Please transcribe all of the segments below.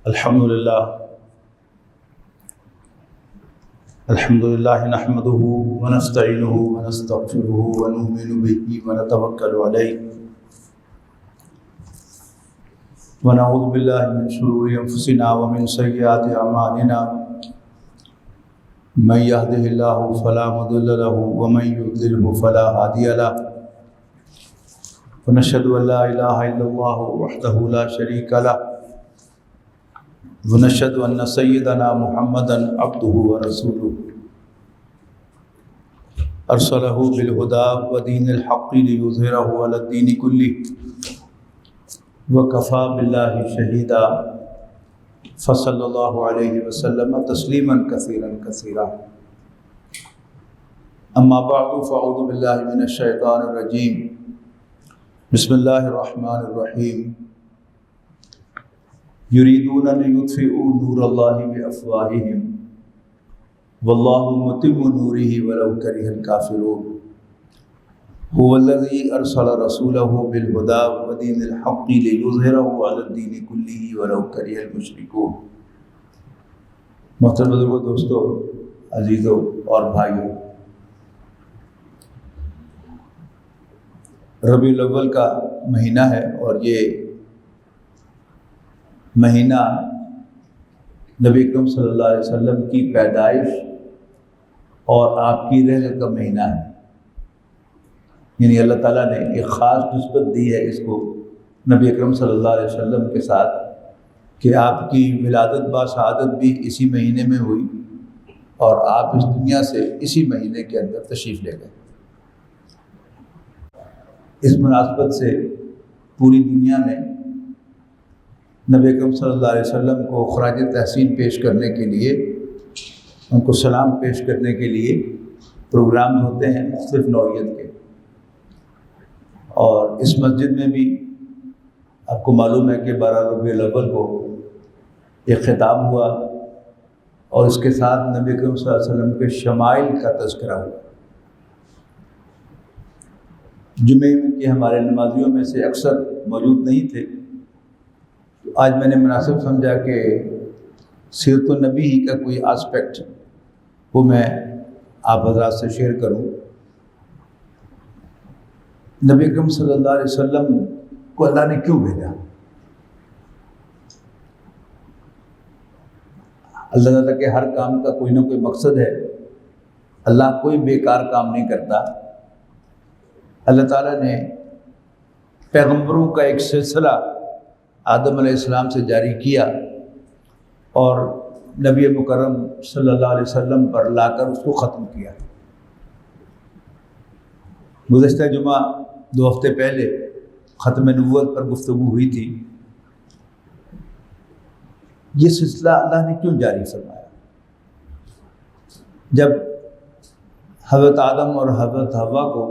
الحمدللہ نحمده ونستعینه ونستغفره ونؤمن به ونتوکل علیہ ونعوذ باللہ من شرور انفسنا ومن سیئات اعمالنا من يهده الله فلا مضل له ومن يضلل فلا هادي له ونشهد ان لا اله الا الله وحده لا شريك له ونشهد ان سيدنا محمدا عبده ورسوله ارسله بالهدى ودين الحق ليظهره على الدين كله وكفى بالله شهيدا فصلى الله عليه وسلم تسليما كثيرا كثيرا اما بعد فاعوذ بالله من الشيطان الرجيم بسم الله الرحمن الرحيم يريدون ان يطفئوا نور الله بافواههم والله متم نوره ولو كره الكافرون هو الذي ارسل رسوله بالهدى ودين الحق ليظهره على الدين كله ولو كره المشركون۔ محترم بزرگوں، دوستوں، عزیزوں اور بھائیوں، ربیع الاول کا مہینہ ہے اور یہ مہینہ نبی اکرم صلی اللہ علیہ وسلم کی پیدائش اور آپ کی رحلت کا مہینہ ہے، یعنی اللہ تعالیٰ نے ایک خاص نسبت دی ہے اس کو نبی اکرم صلی اللہ علیہ وسلم کے ساتھ کہ آپ کی ولادت با شہادت بھی اسی مہینے میں ہوئی اور آپ اس دنیا سے اسی مہینے کے اندر تشریف لے گئے۔ اس مناسبت سے پوری دنیا میں نبی اکرم صلی اللہ علیہ وسلم کو خراج تحسین پیش کرنے کے لیے، ان کو سلام پیش کرنے کے لیے پروگرام ہوتے ہیں مختلف نوعیت کے، اور اس مسجد میں بھی آپ کو معلوم ہے کہ 12 ربیع الاول کو ایک خطاب ہوا اور اس کے ساتھ نبی اکرم صلی اللہ علیہ وسلم کے شمائل کا تذکرہ ہوا۔ جمعے کے ہمارے نمازیوں میں سے اکثر موجود نہیں تھے، تو آج میں نے مناسب سمجھا کہ سیرت النبی ہی کا کوئی آسپیکٹ وہ میں آپ حضرات سے شیئر کروں۔ نبی اکرم صلی اللہ علیہ وسلم کو اللہ نے کیوں بھیجا؟ اللہ تعالیٰ کے ہر کام کا کوئی نہ کوئی مقصد ہے، اللہ کوئی بیکار کام نہیں کرتا۔ اللہ تعالیٰ نے پیغمبروں کا ایک سلسلہ آدم علیہ السلام سے جاری کیا اور نبی مکرم صلی اللہ علیہ وسلم پر لا کر اس کو ختم کیا۔ گزشتہ جمعہ 2 ہفتے پہلے ختم نبوت پر گفتگو ہوئی تھی۔ یہ سلسلہ اللہ نے کیوں جاری فرمایا؟ جب حضرت آدم اور حضرت حوا کو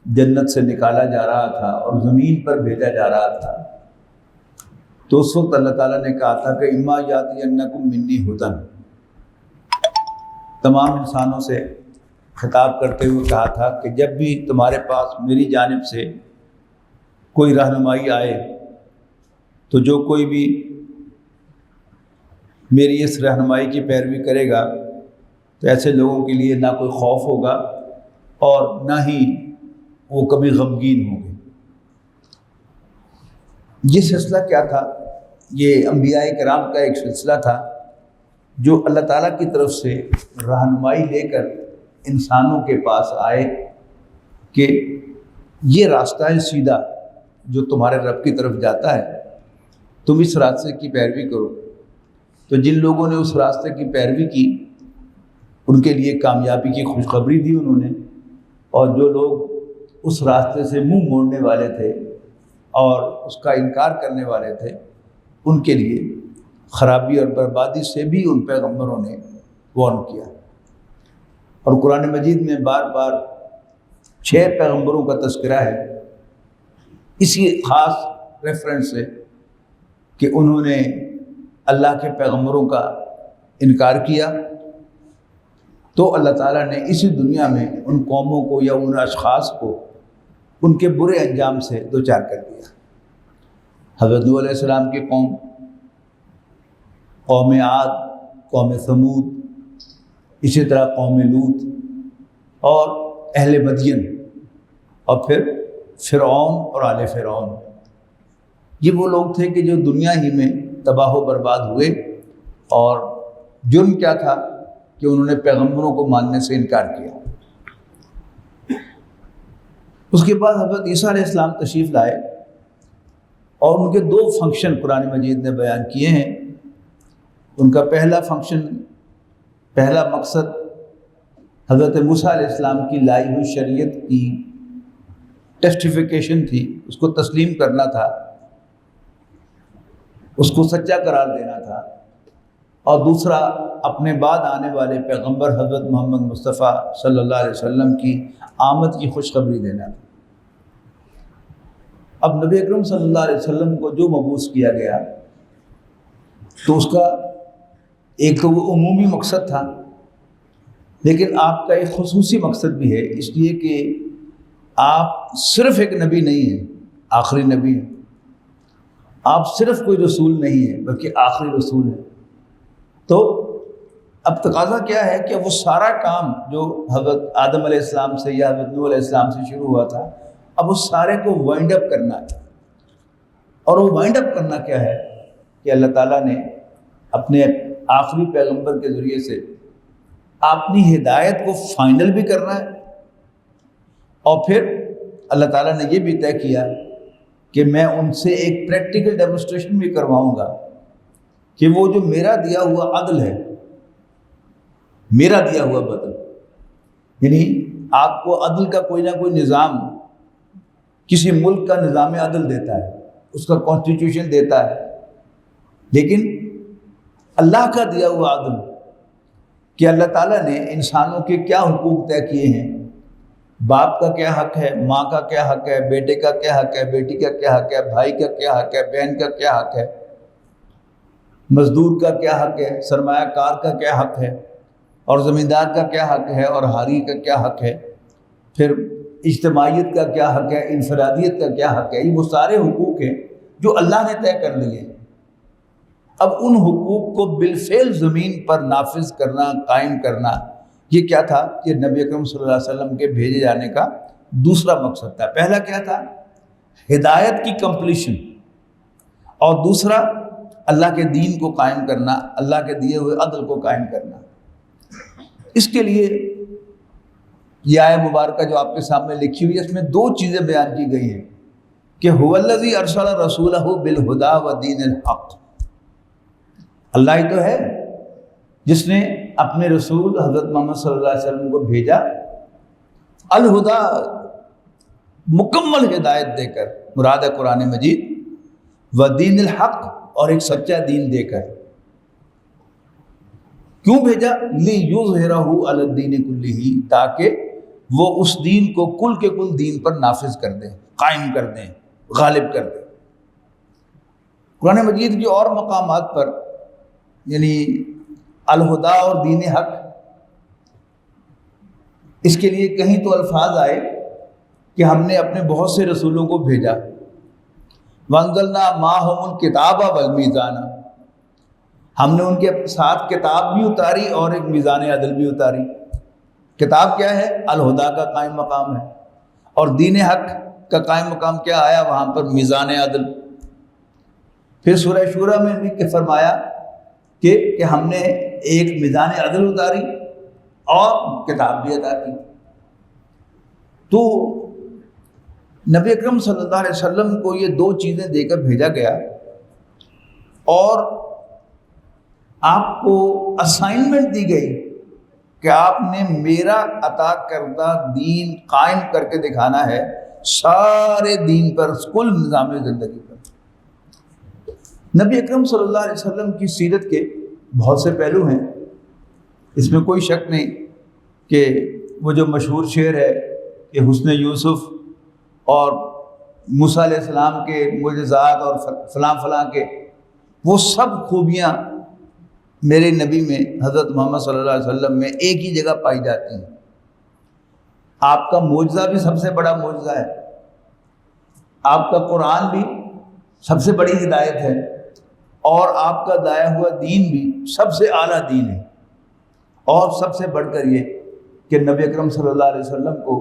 جنت سے نکالا جا رہا تھا اور زمین پر بھیجا جا رہا تھا، تو اس وقت اللہ تعالیٰ نے کہا تھا کہ اما یاتینکم منی ھدی، تمام انسانوں سے خطاب کرتے ہوئے کہا تھا کہ جب بھی تمہارے پاس میری جانب سے کوئی رہنمائی آئے تو جو کوئی بھی میری اس رہنمائی کی پیروی کرے گا تو ایسے لوگوں کے لیے نہ کوئی خوف ہوگا اور نہ ہی وہ کبھی غمگین ہوں گے۔ یہ سلسلہ کیا تھا؟ یہ انبیاء کرام کا ایک سلسلہ تھا جو اللہ تعالیٰ کی طرف سے رہنمائی لے کر انسانوں کے پاس آئے کہ یہ راستہ ہے سیدھا جو تمہارے رب کی طرف جاتا ہے، تم اس راستے کی پیروی کرو۔ تو جن لوگوں نے اس راستے کی پیروی کی ان کے لیے کامیابی کی خوشخبری دی انہوں نے، اور جو لوگ اس راستے سے منہ موڑنے والے تھے اور اس کا انکار کرنے والے تھے ان کے لیے خرابی اور بربادی سے بھی ان پیغمبروں نے وارن کیا۔ اور قرآن مجید میں بار بار 6 پیغمبروں کا تذکرہ ہے اسی خاص ریفرنس سے کہ انہوں نے اللہ کے پیغمبروں کا انکار کیا، تو اللہ تعالیٰ نے اسی دنیا میں ان قوموں کو یا ان اشخاص کو ان کے برے انجام سے دوچار کر دیا۔ حضرت نوح علیہ السلام کی قوم قوم عاد، قوم ثمود، اسی طرح قوم لوط اور اہل مدین، اور پھر فرعون اور آل فرعون۔ یہ وہ لوگ تھے کہ جو دنیا ہی میں تباہ و برباد ہوئے، اور جرم کیا تھا کہ انہوں نے پیغمبروں کو ماننے سے انکار کیا۔ اس کے بعد حضرت عیسیٰ علیہ السلام تشریف لائے، اور ان کے دو فنکشن قرآن مجید نے بیان کیے ہیں۔ ان کا پہلا فنکشن، پہلا مقصد حضرت موسیٰ علیہ السلام کی لائی ہوئی شریعت کی ٹیسٹیفیکیشن تھی، اس کو تسلیم کرنا تھا، اس کو سچا قرار دینا تھا، اور دوسرا اپنے بعد آنے والے پیغمبر حضرت محمد مصطفیٰ صلی اللہ علیہ وسلم کی آمد کی خوشخبری دینا تھا۔ اب نبی اکرم صلی اللہ علیہ وسلم کو جو مبعوث کیا گیا تو اس کا ایک تو وہ عمومی مقصد تھا، لیکن آپ کا ایک خصوصی مقصد بھی ہے، اس لیے کہ آپ صرف ایک نبی نہیں ہیں، آخری نبی ہیں۔ آپ صرف کوئی رسول نہیں ہیں بلکہ آخری رسول ہیں۔ تو اب تقاضا کیا ہے کہ وہ سارا کام جو حضرت آدم علیہ السلام سے یا حضرت نوح علیہ السلام سے شروع ہوا تھا، اب اس سارے کو وائنڈ اپ کرنا ہے۔ اور وہ وائنڈ اپ کرنا کیا ہے کہ اللہ تعالیٰ نے اپنے آخری پیغمبر کے ذریعے سے اپنی ہدایت کو فائنل بھی کرنا ہے، اور پھر اللہ تعالیٰ نے یہ بھی طے کیا کہ میں ان سے ایک پریکٹیکل ڈیمونسٹریشن بھی کرواؤں گا کہ وہ جو میرا دیا ہوا عدل ہے، میرا دیا ہوا بدل، یعنی آپ کو عدل کا کوئی نہ کوئی نظام کسی ملک کا نظام عدل دیتا ہے، اس کا کانسٹیٹیوشن دیتا ہے، لیکن اللہ کا دیا ہوا عدل کہ اللہ تعالیٰ نے انسانوں کے کیا حقوق طے کیے ہیں، باپ کا کیا حق ہے، ماں کا کیا حق ہے، بیٹے کا کیا حق ہے، بیٹی کا کیا حق ہے، بھائی کا کیا حق ہے، بہن کا کیا حق ہے، مزدور کا کیا حق ہے، سرمایہ کار کا کیا حق ہے، اور زمیندار کا کیا حق ہے، اور حاری کا کیا حق ہے، پھر اجتماعیت کا کیا حق ہے، انفرادیت کا کیا حق ہے۔ یہ وہ سارے حقوق ہیں جو اللہ نے طے کر لیے ہیں۔ اب ان حقوق کو بالفعل زمین پر نافذ کرنا، قائم کرنا، یہ کیا تھا؟ یہ نبی اکرم صلی اللہ علیہ وسلم کے بھیجے جانے کا دوسرا مقصد تھا۔ پہلا کیا تھا؟ ہدایت کی کمپلیشن، اور دوسرا اللہ کے دین کو قائم کرنا، اللہ کے دیے ہوئے عدل کو قائم کرنا۔ اس کے لیے یہ آیہ مبارکہ جو آپ کے سامنے لکھی ہوئی ہے، اس میں دو چیزیں بیان کی گئی ہیں کہ هو الذی ارسل رسولہ بالہدی ودین الحق، اللہ ہی تو ہے جس نے اپنے رسول حضرت محمد صلی اللہ علیہ وسلم کو بھیجا الہدا، مکمل ہدایت دے کر، مراد ہے قرآن مجید، ودین الحق، اور ایک سچا دین دے کر۔ کیوں بھیجا؟ لیظہرہ علی الدین کلہ، تاکہ وہ اس دین کو کل کے کل دین پر نافذ کر دیں، قائم کر دیں، غالب کر دیں۔ قرآن مجید کی اور مقامات پر یعنی الہدا اور دین حق، اس کے لیے کہیں تو الفاظ آئے کہ ہم نے اپنے بہت سے رسولوں کو بھیجا، وانزلنا معہم الکتاب والمیزان، ہم نے ان کے ساتھ کتاب بھی اتاری اور ایک میزان عدل بھی اتاری۔ کتاب کیا ہے؟ الہدا کا قائم مقام ہے، اور دین حق کا قائم مقام کیا آیا؟ وہاں پر میزان عدل۔ پھر سورہ شورى میں بھی فرمایا کہ ہم نے ایک میزان عدل اتاری اور کتاب بھی عطا کی۔ تو نبی اکرم صلی اللہ علیہ وسلم کو یہ دو چیزیں دے کر بھیجا گیا، اور آپ کو اسائنمنٹ دی گئی کہ آپ نے میرا عطا کردہ دین قائم کر کے دکھانا ہے سارے دین پر، کل نظام زندگی پر۔ نبی اکرم صلی اللہ علیہ وسلم کی سیرت کے بہت سے پہلو ہیں، اس میں کوئی شک نہیں کہ وہ جو مشہور شعر ہے کہ حسن یوسف اور موسیٰ علیہ السلام کے معجزات اور فلاں فلاں کے، وہ سب خوبیاں میرے نبی میں حضرت محمد صلی اللہ علیہ وسلم میں ایک ہی جگہ پائی جاتی ہیں۔ آپ کا معجزہ بھی سب سے بڑا معجزہ ہے، آپ کا قرآن بھی سب سے بڑی ہدایت ہے، اور آپ کا لایا ہوا دین بھی سب سے اعلیٰ دین ہے، اور سب سے بڑھ کر یہ کہ نبی اکرم صلی اللہ علیہ وسلم کو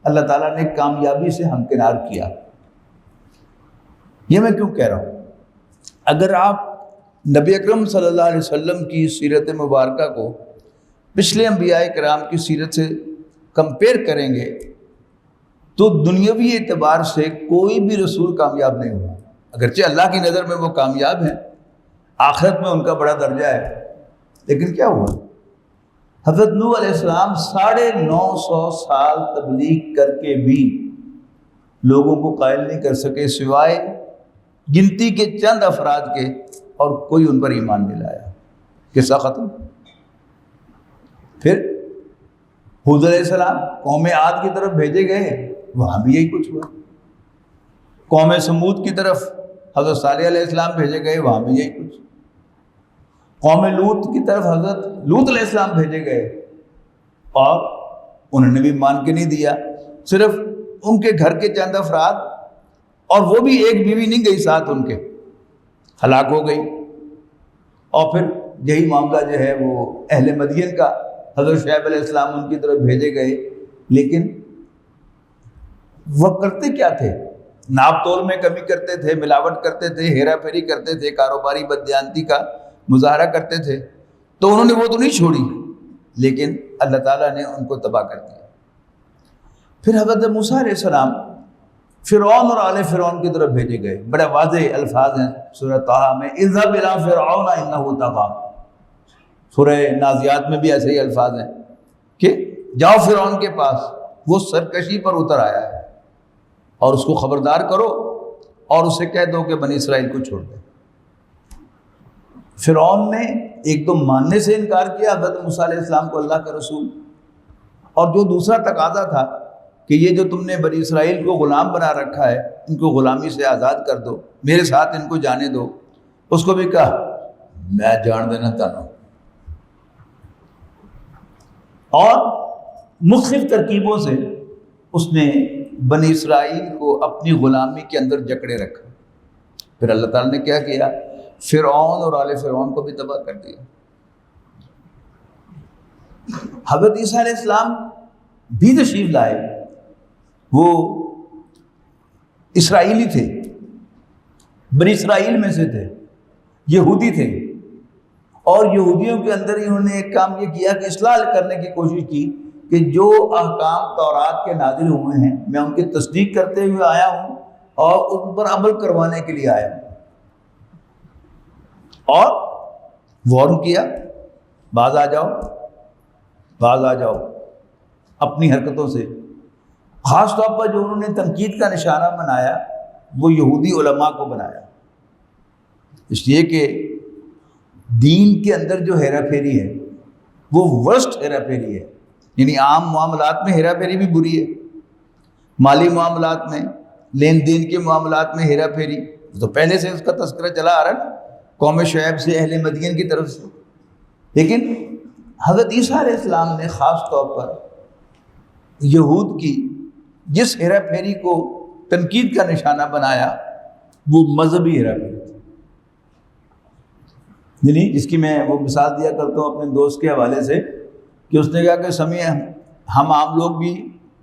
اللہ تعالیٰ نے کامیابی سے ہمکنار کیا۔ یہ میں کیوں کہہ رہا ہوں؟ اگر آپ نبی اکرم صلی اللہ علیہ وسلم کی سیرت مبارکہ کو پچھلے انبیاء کرام کی سیرت سے کمپیئر کریں گے تو دنیاوی اعتبار سے کوئی بھی رسول کامیاب نہیں ہوا، اگرچہ اللہ کی نظر میں وہ کامیاب ہیں، آخرت میں ان کا بڑا درجہ ہے، لیکن کیا ہوا؟ حضرت نوح علیہ السلام 950 سال تبلیغ کر کے بھی لوگوں کو قائل نہیں کر سکے سوائے گنتی کے چند افراد کے، اور کوئی ان پر ایمان نہیں لایا۔ قصہ ختم۔ پھر حود علیہ السلام قوم عاد کی طرف بھیجے گئے، وہاں بھی یہی کچھ ہوا۔ قوم سمود کی طرف حضرت صالح علیہ السلام بھیجے گئے، وہاں بھی یہی کچھ۔ قوم لوط کی طرف حضرت لوط علیہ السلام بھیجے گئے، اور انہوں نے بھی مان کے نہیں دیا، صرف ان کے گھر کے چند افراد، اور وہ بھی ایک بیوی نہیں گئی ساتھ ان کے، ہلاک ہو گئی۔ اور پھر یہی معاملہ جو ہے وہ اہل مدین کا، حضرت شعیب علیہ السلام ان کی طرف بھیجے گئے، لیکن وہ کرتے کیا تھے؟ ناپ تول میں کمی کرتے تھے، ملاوٹ کرتے تھے، ہیرا پھیری کرتے تھے، کاروباری بددیانتی کا مظاہرہ کرتے تھے، تو انہوں نے وہ تو نہیں چھوڑی، لیکن اللہ تعالیٰ نے ان کو تباہ کر دیا۔ پھر حضرت موسیٰ علیہ السلام فرعون اور آل فرعون کی طرف بھیجے گئے، بڑے واضح الفاظ ہیں سورہ طٰہٰ میں، اذهب إِلَىٰ فِرْعَوْنَ إِنَّهُ طَغَىٰ۔ سورہ نازعات میں بھی ایسے ہی الفاظ ہیں کہ جاؤ فرعون کے پاس، وہ سرکشی پر اتر آیا ہے، اور اس کو خبردار کرو اور اسے کہہ دو کہ بنی اسرائیل کو چھوڑ دے۔ فرعون نے ایک تو ماننے سے انکار کیا حضرت موسیٰ علیہ السلام کو اللہ کا رسول، اور جو دوسرا تقاضا تھا کہ یہ جو تم نے بنی اسرائیل کو غلام بنا رکھا ہے، ان کو غلامی سے آزاد کر دو، میرے ساتھ ان کو جانے دو، اس کو بھی کہا میں جان دینا چاہتا ہوں، اور مختلف ترکیبوں سے اس نے بنی اسرائیل کو اپنی غلامی کے اندر جکڑے رکھا۔ پھر اللہ تعالیٰ نے کیا کیا؟ فرعون اور آل فرعون کو بھی تباہ کر دیا۔ حضرت عیسیٰ علیہ السلام بھی تشریف لائے، وہ اسرائیلی تھے، بنی اسرائیل میں سے تھے، یہودی تھے، اور یہودیوں کے اندر انہوں نے ایک کام یہ کیا کہ اصلاح کرنے کی کوشش کی کہ جو احکام تورات کے نازل ہوئے ہیں میں ان کی تصدیق کرتے ہوئے آیا ہوں اور ان پر عمل کروانے کے لیے آیا ہوں، اور وارن کیا باز آ جاؤ، باز آ جاؤ اپنی حرکتوں سے۔ خاص طور پر جو انہوں نے تنقید کا نشانہ بنایا وہ یہودی علماء کو بنایا، اس لیے کہ دین کے اندر جو ہیرا پھیری ہے وہ ورسٹ ہیرا پھیری ہے، یعنی عام معاملات میں ہیرا پھیری بھی بری ہے، مالی معاملات میں، لین دین کے معاملات میں ہیرا پھیری تو پہلے سے اس کا تذکرہ چلا آ رہا ہے قوم شعیب سے، اہل مدین کی طرف سے۔ لیکن حضرت عیسیٰ علیہ السلام نے خاص طور پر یہود کی جس ہیرا پھیری کو تنقید کا نشانہ بنایا وہ مذہبی ہیرا پھیری تھی، یعنی جس کی میں وہ مثال دیا کرتا ہوں اپنے دوست کے حوالے سے کہ اس نے کہا کہ سمیع ہم عام لوگ بھی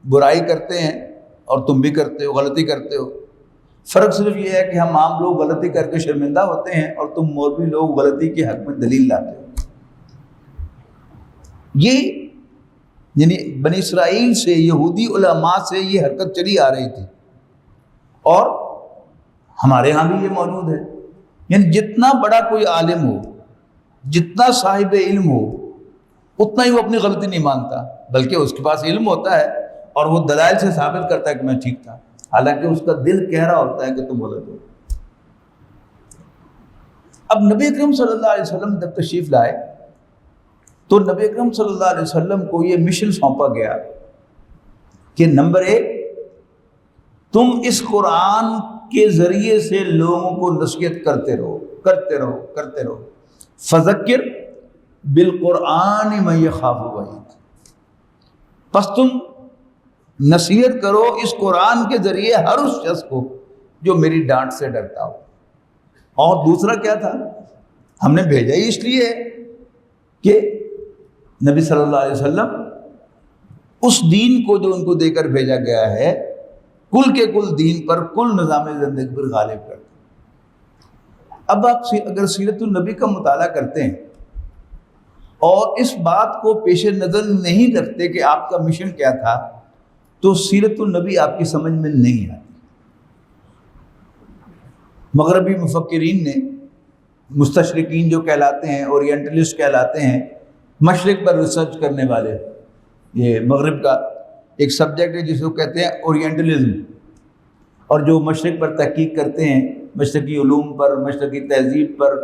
برائی کرتے ہیں اور تم بھی کرتے ہو، غلطی کرتے ہو، فرق صرف یہ ہے کہ ہم عام لوگ غلطی کر کے شرمندہ ہوتے ہیں اور تم مولوی لوگ غلطی کے حق میں دلیل لاتے ہو۔ یہ یعنی بنی اسرائیل سے، یہودی علماء سے یہ حرکت چلی آ رہی تھی، اور ہمارے ہاں بھی یہ موجود ہے۔ یعنی جتنا بڑا کوئی عالم ہو، جتنا صاحب علم ہو، اتنا ہی وہ اپنی غلطی نہیں مانتا، بلکہ اس کے پاس علم ہوتا ہے اور وہ دلائل سے ثابت کرتا ہے کہ میں ٹھیک تھا، حالانکہ اس کا دل کہہ رہا ہوتا ہے کہ تم غلط ہو۔ اب نبی اکرم صلی اللہ علیہ وسلم جب تشریف لائے تو نبی اکرم صلی اللہ علیہ وسلم کو یہ مشن سونپا گیا کہ نمبر 1، تم اس قرآن کے ذریعے سے لوگوں کو نصیحت کرتے رہو، فذکر بالقرآن من یخاف وعید، پس تم نصیحت کرو اس قرآن کے ذریعے ہر اس شخص کو جو میری ڈانٹ سے ڈرتا ہو۔ اور دوسرا کیا تھا؟ ہم نے بھیجا ہی اس لیے کہ نبی صلی اللہ علیہ وسلم اس دین کو جو ان کو دے کر بھیجا گیا ہے کل کے کل دین پر، کل نظام زندگی پر غالب کرتے ہیں۔ اب آپ اگر سیرت النبی کا مطالعہ کرتے ہیں اور اس بات کو پیش نظر نہیں رکھتے کہ آپ کا مشن کیا تھا، تو سیرت النبی آپ کی سمجھ میں نہیں آتی۔ مغربی مفکرین نے، مستشرقین جو کہلاتے ہیں، اورینٹلسٹ کہلاتے ہیں، مشرق پر ریسرچ کرنے والے، یہ مغرب کا ایک سبجیکٹ ہے جس کو کہتے ہیں اورینٹلزم، اور جو مشرق پر تحقیق کرتے ہیں، مشرقی علوم پر، مشرقی تہذیب پر،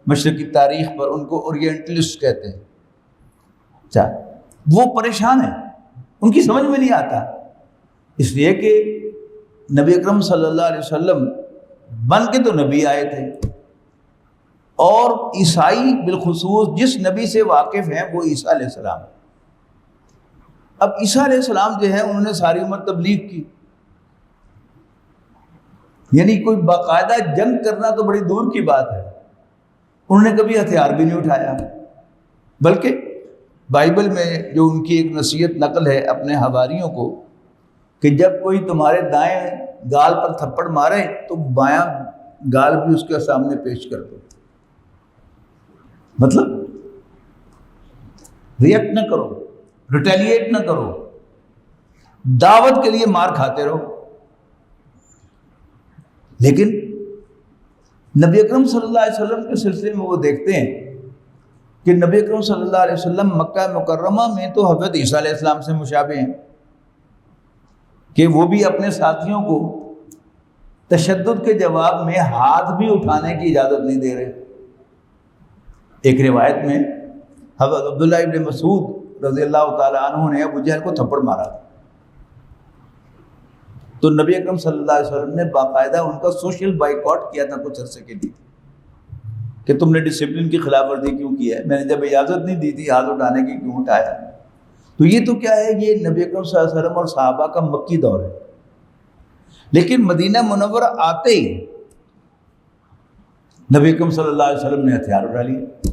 مشرقی تاریخ پر، ان کو اورینٹلسٹ کہتے ہیں۔ اچھا، وہ پریشان ہیں، ان کی سمجھ میں نہیں آتا، اس لیے کہ نبی اکرم صلی اللہ علیہ وسلم بن کے تو نبی آئے تھے، اور عیسائی بالخصوص جس نبی سے واقف ہیں وہ عیسیٰ علیہ السلام۔ اب عیسیٰ علیہ السلام جو ہے انہوں نے ساری عمر تبلیغ کی، یعنی کوئی باقاعدہ جنگ کرنا تو بڑی دور کی بات ہے، انہوں نے کبھی ہتھیار بھی نہیں اٹھایا، بلکہ بائبل میں جو ان کی ایک نصیحت نقل ہے اپنے حواریوں کو کہ جب کوئی تمہارے دائیں گال پر تھپڑ مارے تو بایاں گال بھی اس کے سامنے پیش کر دو، مطلب ریئیکٹ نہ کرو، ریٹیلیٹ نہ کرو، دعوت کے لیے مار کھاتے رہو۔ لیکن نبی اکرم صلی اللہ علیہ وسلم کے سلسلے میں وہ دیکھتے ہیں کہ نبی اکرم صلی اللہ علیہ وسلم مکہ مکرمہ میں تو حضرت عیسیٰ علیہ السلام سے مشابہ ہیں کہ وہ بھی اپنے ساتھیوں کو تشدد کے جواب میں ہاتھ بھی اٹھانے کی اجازت نہیں دے رہے۔ ایک روایت میں حضرت عبداللہ ابن مسعود رضی اللہ تعالیٰ عنہ نے ابو جہل کو تھپڑ مارا، تو نبی اکرم صلی اللہ علیہ وسلم نے باقاعدہ ان کا سوشل بائیکاٹ کیا تھا کچھ عرصے کے لیے کہ تم نے ڈسپلن کی خلاف ورزی کیوں کی ہے، میں نے جب اجازت نہیں دی تھی ہاتھ اٹھانے کی کیوں اٹھایا۔ تو یہ تو کیا ہے، یہ نبی اکرم صلی اللہ علیہ وسلم اور صحابہ کا مکی دور ہے۔ لیکن مدینہ منورہ آتے ہی نبی اکرم صلی اللہ علیہ وسلم نے ہتھیار اٹھا لیے،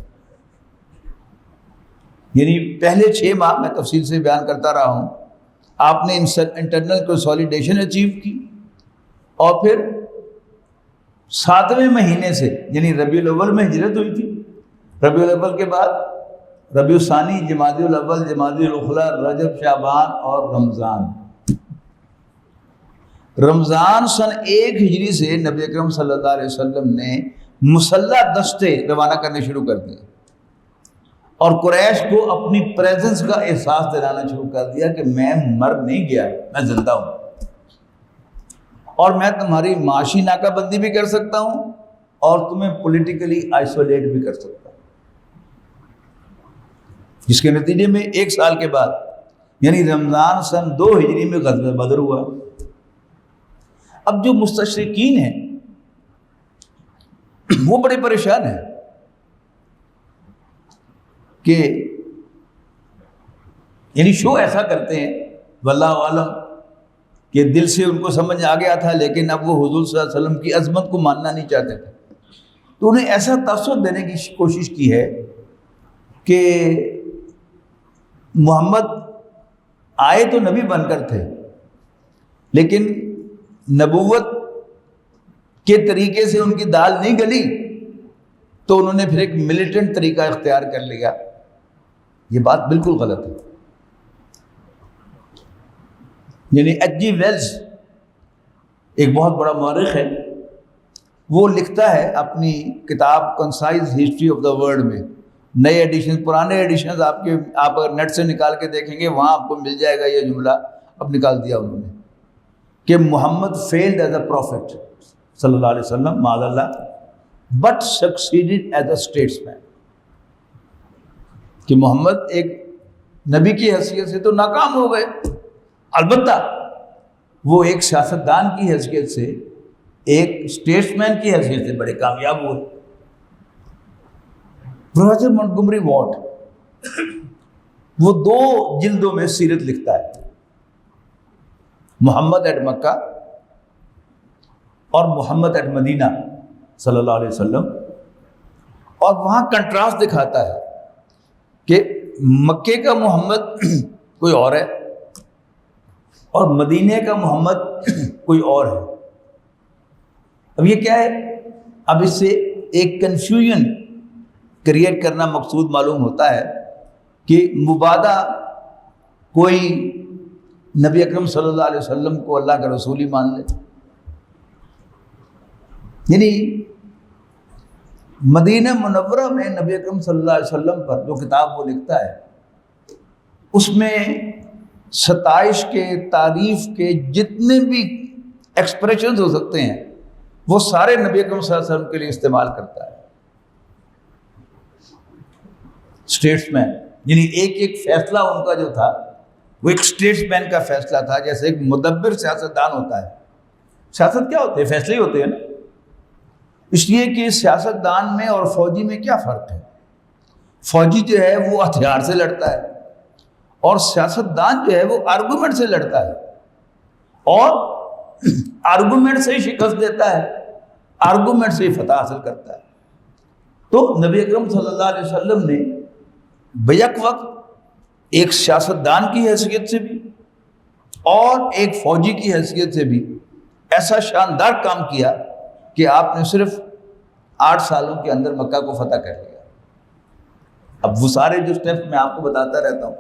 یعنی پہلے 6 ماہ میں تفصیل سے بیان کرتا رہا ہوں، آپ نے انٹرنل کنسولیڈیشن اچیو کی، اور پھر 7ویں مہینے سے یعنی ربیع الاول میں ہجرت ہوئی تھی، ربیع الاول کے بعد ربیع الثانی، جمادی الاول، جمادی الاخری، رجب، شعبان اور رمضان۔ رمضان سن 1 ہجری سے نبی اکرم صلی اللہ علیہ وسلم نے مسلح دستے روانہ کرنے شروع کر دیے، اور قریش کو اپنی پریزنس کا احساس دلانا شروع کر دیا کہ میں مر نہیں گیا، میں زندہ ہوں، اور میں تمہاری معاشی ناکہ بندی بھی کر سکتا ہوں اور تمہیں پولیٹیکلی آئسولیٹ بھی کر سکتا ہوں۔ جس کے نتیجے میں 1 سال کے بعد یعنی رمضان سن 2 ہجری میں غزوہ بدر ہوا۔ اب جو مستشرقین ہیں وہ بڑے پریشان ہیں کہ یعنی شو ایسا کرتے ہیں واللہ عالم کہ دل سے ان کو سمجھ آ گیا تھا، لیکن اب وہ حضور صلی اللہ علیہ وسلم کی عظمت کو ماننا نہیں چاہتے تھے، تو انہیں ایسا تاثر دینے کی کوشش کی ہے کہ محمد آئے تو نبی بن کر تھے، لیکن نبوت کے طریقے سے ان کی دال نہیں گلی، تو انہوں نے پھر ایک ملیٹنٹ طریقہ اختیار کر لیا۔ یہ بات بالکل غلط ہے۔ یعنی ایچ جی ویلز ایک بہت بڑا مورخ ہے، وہ لکھتا ہے اپنی کتاب concise history of the world میں، نئے ایڈیشن، پرانے ایڈیشنز آپ اگر نیٹ سے نکال کے دیکھیں گے وہاں آپ کو مل جائے گا یہ جملہ، اب نکال دیا انہوں نے، کہ محمد فیلڈ ایز اے پروفٹ صلی اللہ علیہ وسلم معاذ اللہ بٹ سکسیڈڈ ایز اے اسٹیٹسمین، کہ محمد ایک نبی کی حیثیت سے تو ناکام ہو گئے، البتہ وہ ایک سیاستدان کی حیثیت سے، ایک اسٹیٹسمین کی حیثیت سے بڑے کامیاب ہوئے۔ پروفیسر مونٹگومری واٹ وہ 2 جلدوں میں سیرت لکھتا ہے، محمد ایٹ مکہ اور محمد ایٹ مدینہ، صلی اللہ علیہ وسلم، اور وہاں کنٹراسٹ دکھاتا ہے کہ مکے کا محمد کوئی اور ہے اور مدینے کا محمد کوئی اور ہے۔ اب یہ کیا ہے؟ اب اس سے ایک کنفیوژن کریٹ کرنا مقصود معلوم ہوتا ہے کہ مبادہ کوئی نبی اکرم صلی اللہ علیہ وسلم کو اللہ کا رسول ہی مان لے، یعنی مدینہ منورہ میں نبی اکرم صلی اللہ علیہ وسلم پر جو کتاب وہ لکھتا ہے اس میں ستائش کے، تعریف کے جتنے بھی ایکسپریشنز ہو سکتے ہیں وہ سارے نبی اکرم صلی اللہ علیہ وسلم کے لیے استعمال کرتا ہے۔ اسٹیٹس مین، یعنی ایک ایک فیصلہ ان کا جو تھا وہ ایک اسٹیٹس مین کا فیصلہ تھا، جیسے ایک مدبر سیاستدان ہوتا ہے۔ سیاست کیا ہوتے ہیں؟ فیصلے ہی ہوتے ہیں نا۔ اس لیے کہ سیاستدان میں اور فوجی میں کیا فرق ہے؟ فوجی جو ہے وہ ہتھیار سے لڑتا ہے اور سیاستدان جو ہے وہ آرگومنٹ سے لڑتا ہے اور آرگومنٹ سے ہی شکست دیتا ہے، آرگومنٹ سے ہی فتح حاصل کرتا ہے۔ تو نبی اکرم صلی اللہ علیہ وسلم نے بیک وقت ایک سیاستدان کی حیثیت سے بھی اور ایک فوجی کی حیثیت سے بھی ایسا شاندار کام کیا کہ آپ نے صرف 8 سالوں کے اندر مکہ کو فتح کر لیا۔ اب وہ سارے جو سٹیپس میں آپ کو بتاتا رہتا ہوں،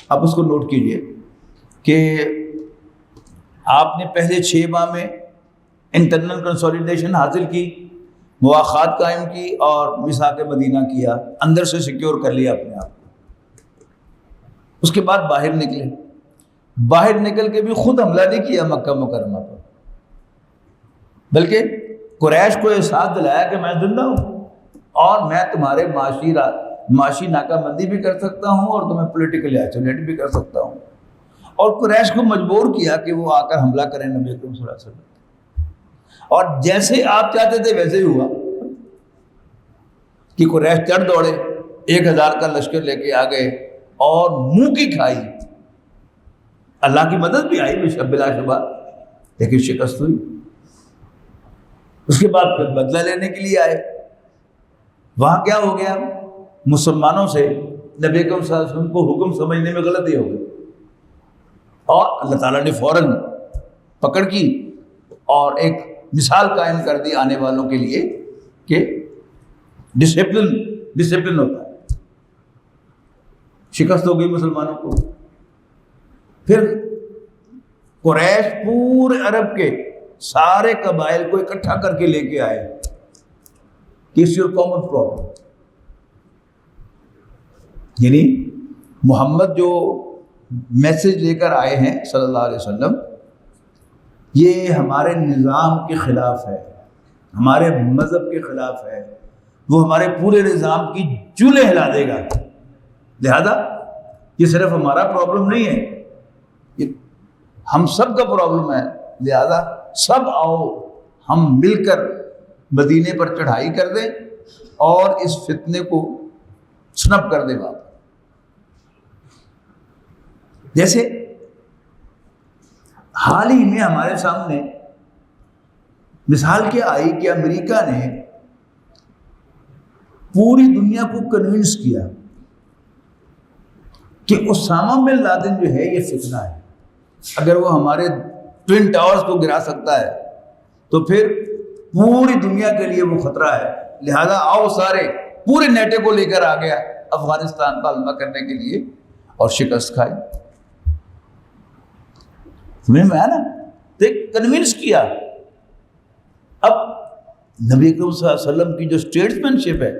آپ اس کو نوٹ کیجئے کہ آپ نے پہلے 6 ماہ میں انٹرنل کنسولیڈیشن حاصل کی، مواخات قائم کی اور میثاق مدینہ کیا، اندر سے سیکیور کر لیا اپنے آپ کو۔ اس کے بعد باہر نکلے، باہر نکل کے بھی خود حملہ نہیں کیا مکہ مکرمہ پر، بلکہ قریش کو احساس دلایا کہ میں زندہ ہوں اور میں تمہارے معاشی ناکہ بندی بھی کر سکتا ہوں اور تمہیں پولیٹیکلی آئسولیٹ بھی کر سکتا ہوں، اور قریش کو مجبور کیا کہ وہ آ کر حملہ کریں نبی اکرم صلی اللہ علیہ وسلم، اور جیسے آپ چاہتے تھے ویسے ہی ہوا کہ قریش چڑھ دوڑے، 1000 کا لشکر لے کے آ گئے اور منہ کی کھائی۔ اللہ کی مدد بھی آئی بلا شبہ، لیکن شکست ہوئی۔ اس کے بعد پھر بدلہ لینے کے لیے آئے۔ وہاں کیا ہو گیا؟ مسلمانوں سے نبی اکرم صلی اللہ علیہ وسلم کو حکم سمجھنے میں غلطی ہو گئی اور اللہ تعالیٰ نے فوراً پکڑ کی اور ایک مثال قائم کر دی آنے والوں کے لیے کہ ڈسپلن ہوتا ہے۔ شکست ہو گئی مسلمانوں کو۔ پھر قریش پورے عرب کے سارے قبائل کو اکٹھا کر کے لے کے آئے کہ اٹس یور کامن پرابلم، یعنی محمد جو میسج لے کر آئے ہیں صلی اللہ علیہ وسلم، یہ ہمارے نظام کے خلاف ہے، ہمارے مذہب کے خلاف ہے، وہ ہمارے پورے نظام کی چولے ہلا دے گا، لہذا یہ صرف ہمارا پرابلم نہیں ہے، یہ ہم سب کا پرابلم ہے، لہذا سب آؤ ہم مل کر مدینے پر چڑھائی کر دیں اور اس فتنے کو سنپ کر دیں بات۔ جیسے حال ہی میں ہمارے سامنے مثال کیا آئی کہ امریکہ نے پوری دنیا کو کنونس کیا کہ اسامہ بن لادن جو ہے یہ فتنہ ہے، اگر وہ ہمارے ٹوئن ٹاورز کو گرا سکتا ہے تو پھر پوری دنیا کے لیے وہ خطرہ ہے، لہذا آؤ سارے پورے نیٹے کو لے کر آ گیا افغانستان کا حملہ کرنے کے لیے اور شکست کھائی۔ سمجھ میں آیا نا؟ تو کنونس کیا۔ اب نبی اکرم صلی اللہ علیہ وسلم کی جو اسٹیٹسمین شپ ہے،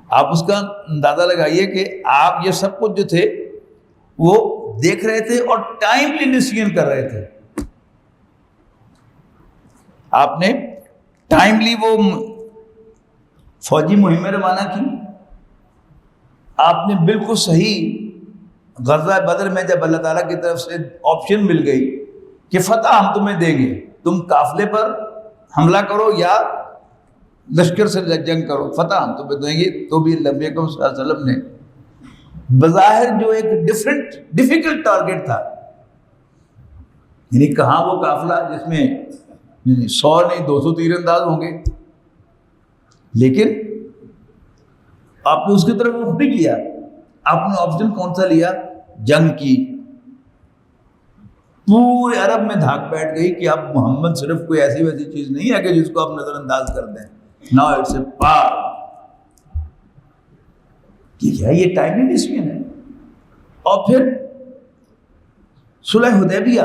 آپ اس کا اندازہ لگائیے کہ آپ یہ سب کچھ جو تھے وہ دیکھ رہے تھے اور ٹائملی ڈیسیژن کر رہے تھے۔ آپ نے ٹائملی وہ فوجی مہمیں روانہ کی، آپ نے بالکل صحیح غزوہ بدر میں جب اللہ تعالیٰ کی طرف سے آپشن مل گئی کہ فتح ہم تمہیں دیں گے، تم قافلے پر حملہ کرو یا لشکر سے جنگ کرو، فتح ہم تمہیں دیں گے، تو بھی نبی اکرم صلی اللہ علیہ وسلم نے بظاہر جو ایک ڈیفیکلٹ ٹارگٹ تھا، یعنی کہاں وہ قافلہ جس میں یعنی 100 نہیں 200 تیر انداز ہوں گے، لیکن آپ نے اس کی طرف رخ نہیں کیا. آپ نے آپشن کون سا لیا؟ جنگ کی. پورے عرب میں دھاک بیٹھ گئی کہ اب محمد صرف کوئی ایسی ویسی چیز نہیں ہے کہ جس کو آپ نظر انداز کر دیں. نا اٹس اے پار. یہ ٹائمنگ ڈسیژن ہے. اور پھر صلح حدیبیہ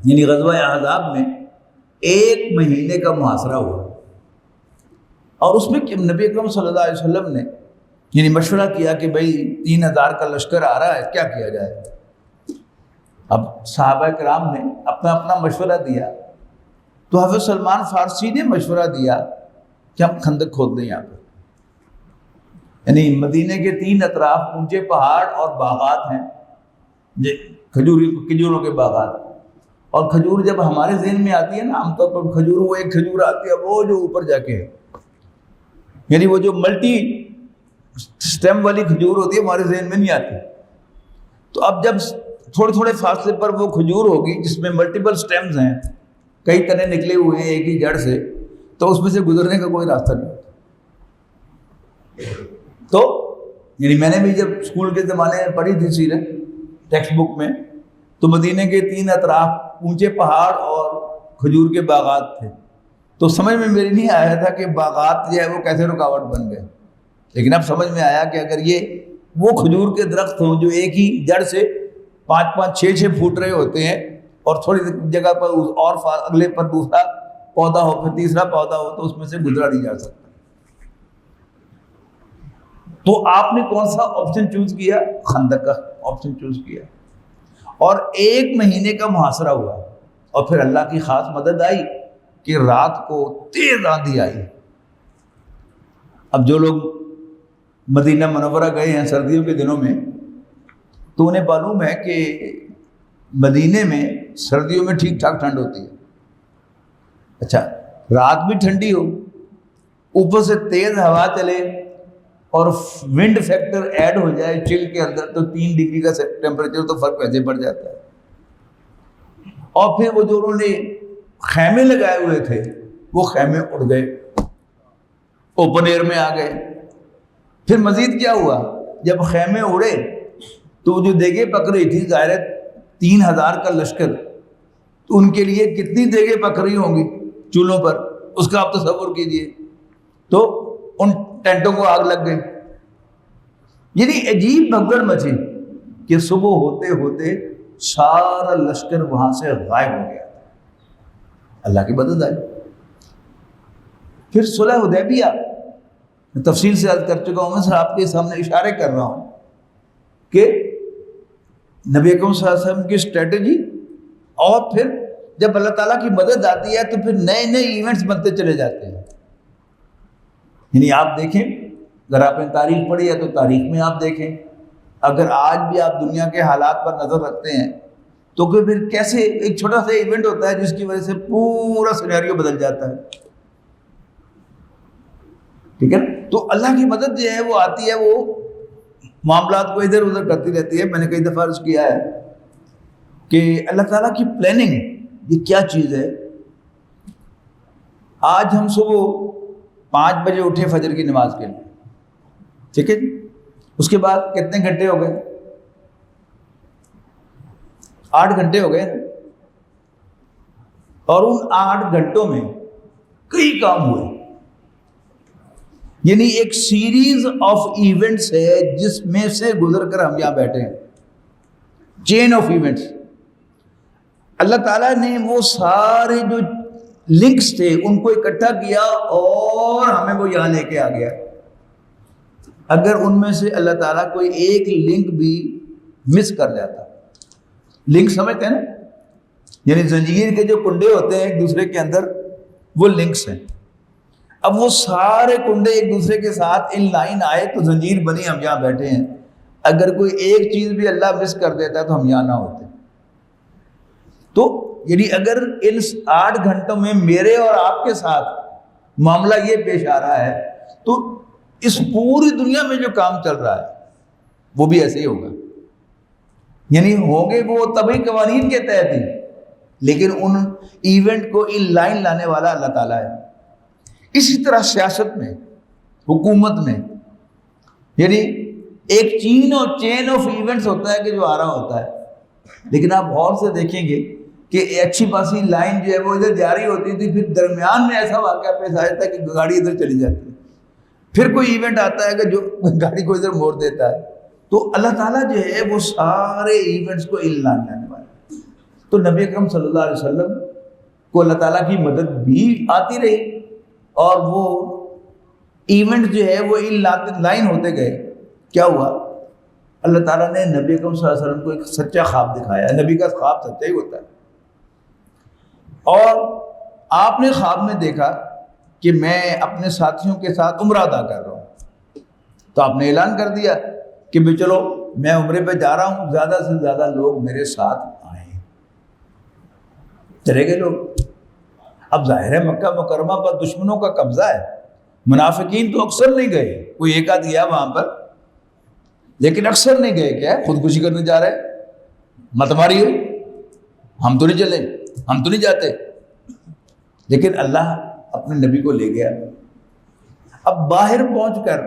یعنی غزوہ احزاب میں 1 مہینے کا محاصرہ ہوا، اور اس میں نبی اکرم صلی اللہ علیہ وسلم نے یعنی مشورہ کیا کہ بھائی 3000 کا لشکر آ رہا ہے، کیا کیا جائے. اب صحابہ کرام نے اپنا اپنا مشورہ دیا، تو حضرت سلمان فارسی نے مشورہ دیا کہ ہم خندق کھود دیں یہاں پہ. یعنی مدینے کے 3 اطراف اونچے پہاڑ اور باغات ہیں، کھجوروں کے باغات. اور کھجور جب ہمارے ذہن میں آتی ہے نا، عام طور پر کھجور، وہ ایک کھجور آتی ہے وہ جو اوپر جا کے ہے، یعنی وہ جو ملٹی سٹیم والی کھجور ہوتی ہے ہمارے ذہن میں نہیں آتی. تو اب جب تھوڑے تھوڑے فاصلے پر وہ کھجور ہوگی جس میں ملٹیپل سٹیمز ہیں، کئی تنے نکلے ہوئے ہیں ایک ہی جڑ سے، تو اس میں سے گزرنے کا کوئی راستہ نہیں ہوتا. تو یعنی میں نے بھی جب اسکول کے زمانے میں پڑھی تھی سیرت ٹیکسٹ بک میں، تو مدینے کے 3 اطراف اونچے پہاڑ اور کھجور کے باغات تھے. تو سمجھ میں میری نہیں آیا تھا کہ باغات جو ہے وہ کیسے رکاوٹ بن گئے، لیکن اب سمجھ میں آیا کہ اگر یہ وہ کھجور کے درخت ہوں جو ایک ہی جڑ سے 5-5 6-6 پھوٹ رہے ہوتے ہیں، اور تھوڑی جگہ پر اور اگلے پر دوسرا پودا ہو، پھر تیسرا پودا ہو، تو اس میں سے گزرا نہیں جا سکتا. تو آپ نے کون سا آپشن چوز کیا؟ خندق کا آپشن چوز کیا. اور 1 مہینے کا محاصرہ ہوا، اور پھر اللہ کی خاص مدد آئی کہ رات کو تیز آندھی آئی. اب جو لوگ مدینہ منورہ گئے ہیں سردیوں کے دنوں میں، تو انہیں معلوم ہے کہ مدینے میں سردیوں میں ٹھیک ٹھاک ٹھنڈ ہوتی ہے. اچھا، رات بھی ٹھنڈی ہو، اوپر سے تیز ہوا چلے اور ونڈ فیکٹر ایڈ ہو جائے چل کے اندر، تو 3 ڈگری کا ٹیمپریچر تو فرق ویسے پڑ جاتا ہے. اور پھر وہ جو انہوں نے خیمے لگائے ہوئے تھے وہ خیمے اڑ گئے، اوپن ایئر میں آ گئے. پھر مزید کیا ہوا، جب خیمے اڑے تو جو دیگیں پک رہی تھی، ظاہر 3000 کا لشکر، تو ان کے لیے کتنی دیگیں پک رہی ہوں گی چولہوں پر، اس کا آپ تصور کیجئے. تو ان ٹینٹوں کو آگ لگ گئی. یعنی عجیب بھگدڑ مچی کہ صبح ہوتے ہوتے سارا لشکر وہاں سے غائب ہو گیا. اللہ کی مدد آئی. پھر صلح حدیبیہ تفصیل سے عرض کر چکا ہوں، میں آپ کے سامنے اشارے کر رہا ہوں کہ نبی اکرم صلی اللہ علیہ وسلم کی اسٹریٹجی، اور پھر جب اللہ تعالیٰ کی مدد آتی ہے تو پھر نئے نئے ایونٹس بنتے چلے جاتے ہیں. یعنی آپ دیکھیں، اگر آپ نے تاریخ پڑھی ہے تو تاریخ میں آپ دیکھیں، اگر آج بھی آپ دنیا کے حالات پر نظر رکھتے ہیں تو پھر کیسے ایک چھوٹا سا ایونٹ ہوتا ہے جس کی وجہ سے پورا سینیریو بدل جاتا ہے. ٹھیک ہے نا؟ تو اللہ کی مدد جو ہے وہ آتی ہے، وہ معاملات کو ادھر ادھر کرتی رہتی ہے. میں نے کئی دفعہ عرض کیا ہے کہ اللہ تعالیٰ کی پلاننگ یہ کیا چیز ہے. آج ہم صبح 5 بجے اٹھے فجر کی نماز کے لیے، ٹھیک ہے جی، اس کے بعد کتنے گھنٹے ہو گئے؟ 8 گھنٹے ہو گئے، اور ان 8 گھنٹوں میں کئی کام ہوئے. یعنی ایک سیریز آف ایونٹس ہے جس میں سے گزر کر ہم یہاں بیٹھے ہیں، چین آف ایونٹس. اللہ تعالیٰ نے وہ سارے جو لنکس تھے ان کو اکٹھا کیا اور ہمیں وہ یہاں لے کے آ گیا. اگر ان میں سے اللہ تعالیٰ کوئی ایک لنک بھی مس کر جاتا، لنک سمجھتے ہیں نا، یعنی زنجیر کے جو کنڈے ہوتے ہیں ایک دوسرے کے اندر، وہ لنکس ہیں. اب وہ سارے کنڈے ایک دوسرے کے ساتھ ان لائن آئے تو زنجیر بنی، ہم یہاں بیٹھے ہیں. اگر کوئی ایک چیز بھی اللہ مس کر دیتا تو ہم یہاں نہ ہوتے. تو یعنی اگر ان 8 گھنٹوں میں میرے اور آپ کے ساتھ معاملہ یہ پیش آ رہا ہے تو اس پوری دنیا میں جو کام چل رہا ہے وہ بھی ایسے ہی ہوگا. یعنی ہوں گے وہ طبعی قوانین کے تحت ہی. لیکن ان ایونٹ کو ان لائن لانے والا اللہ تعالیٰ ہے. اسی طرح سیاست میں، حکومت میں، یعنی ایک چین آف ایونٹس ہوتا ہے کہ جو آ رہا ہوتا ہے، لیکن آپ غور سے دیکھیں گے کہ اچھی پاسی لائن جو ہے وہ ادھر جاری ہوتی تھی، پھر درمیان میں ایسا واقعہ پیش آ جاتا ہے کہ گاڑی ادھر چلی جاتی ہے، پھر کوئی ایونٹ آتا ہے کہ جو گاڑی کو ادھر موڑ دیتا ہے. تو اللہ تعالیٰ جو ہے وہ سارے ایونٹس کو ان لائن لانے والا ہے. تو نبی اکرم صلی اللہ علیہ وسلم کو اللہ تعالیٰ کی مدد بھی آتی رہی اور وہ ایونٹ جو ہے وہ ان لائن ہوتے گئے. کیا ہوا؟ اللہ تعالیٰ نے نبی اکرم صلی اللہ علیہ وسلم کو ایک سچا خواب دکھایا. نبی کا خواب سچا ہی ہوتا ہے. اور آپ نے خواب میں دیکھا کہ میں اپنے ساتھیوں کے ساتھ عمرہ ادا کر رہا ہوں. تو آپ نے اعلان کر دیا کہ بھی چلو میں عمرے پہ جا رہا ہوں، زیادہ سے زیادہ لوگ میرے ساتھ آئیں. چلے گئے لوگ. اب ظاہر ہے مکہ مکرمہ پر دشمنوں کا قبضہ ہے، منافقین تو اکثر نہیں گئے، کوئی ایک آدھ گیا وہاں پر، لیکن اکثر نہیں گئے. کیا ہے؟ خودکشی کرنے جا رہے، مت ماری ہو، ہم تو نہیں چلے، ہم تو نہیں جاتے. لیکن اللہ اپنے نبی کو لے گیا. اب باہر پہنچ کر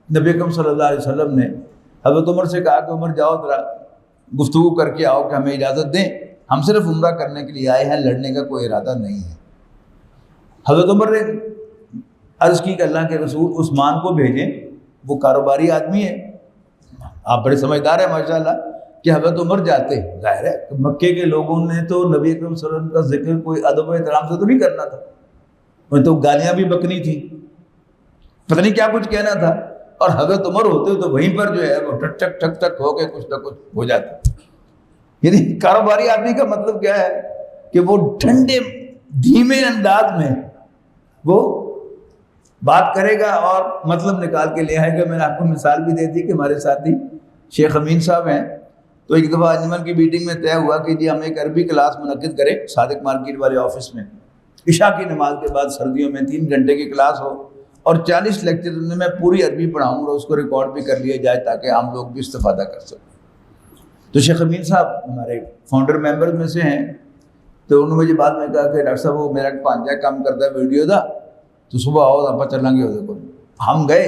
نبی اکرم صلی اللہ علیہ وسلم نے حضرت عمر سے کہا کہ عمر جاؤ ذرا گفتگو کر کے آؤ کہ ہمیں اجازت دیں، ہم صرف عمرہ کرنے کے لیے آئے ہیں، لڑنے کا کوئی ارادہ نہیں ہے. حضرت عمر نے عرض کی کہ اللہ کے رسول عثمان کو بھیجیں، وہ کاروباری آدمی ہے، آپ بڑے سمجھدار ہیں ماشاءاللہ، کہ حضرت عمر جاتے. ظاہر ہے مکے کے لوگوں نے تو نبی اکرم صلی اللہ علیہ وسلم کا ذکر کوئی ادب و احترام سے تو نہیں کرنا تھا، انہیں تو گالیاں بھی بکنی تھی، پتہ نہیں کیا کچھ کہنا تھا. اور حضرت عمر ہوتے تو وہیں پر جو ہے وہ ٹک ٹک ٹک ٹک ہو کے کچھ نہ کچھ ہو جاتا. یعنی کاروباری آدمی کا مطلب کیا ہے کہ وہ ٹھنڈے دھیمے انداز میں وہ بات کرے گا اور مطلب نکال کے لے آئے گا. میں نے آپ کو مثال بھی دے دی کہ ہمارے ساتھی شیخ امین صاحب ہیں، تو ایک دفعہ انجمن کی میٹنگ میں طے ہوا کہ جی ہم ایک عربی کلاس منعقد کریں صادق مارکیٹ والے آفس میں، عشاء کی نماز کے بعد سردیوں میں 3 گھنٹے کی کلاس ہو اور 40 لیکچر میں پوری عربی پڑھاؤں اور اس کو ریکارڈ بھی کر لیا جائے تاکہ ہم لوگ بھی استفادہ کر سکیں. تو شیخ امین صاحب ہمارے فاؤنڈر ممبر میں سے ہیں، تو انہوں نے مجھے بعد میں کہا کہ ڈاکٹر صاحب وہ میرا پانچا کام کرتا ہے ویڈیو دا، تو صبح آؤ آپ چلیں گے. وہ ہم گئے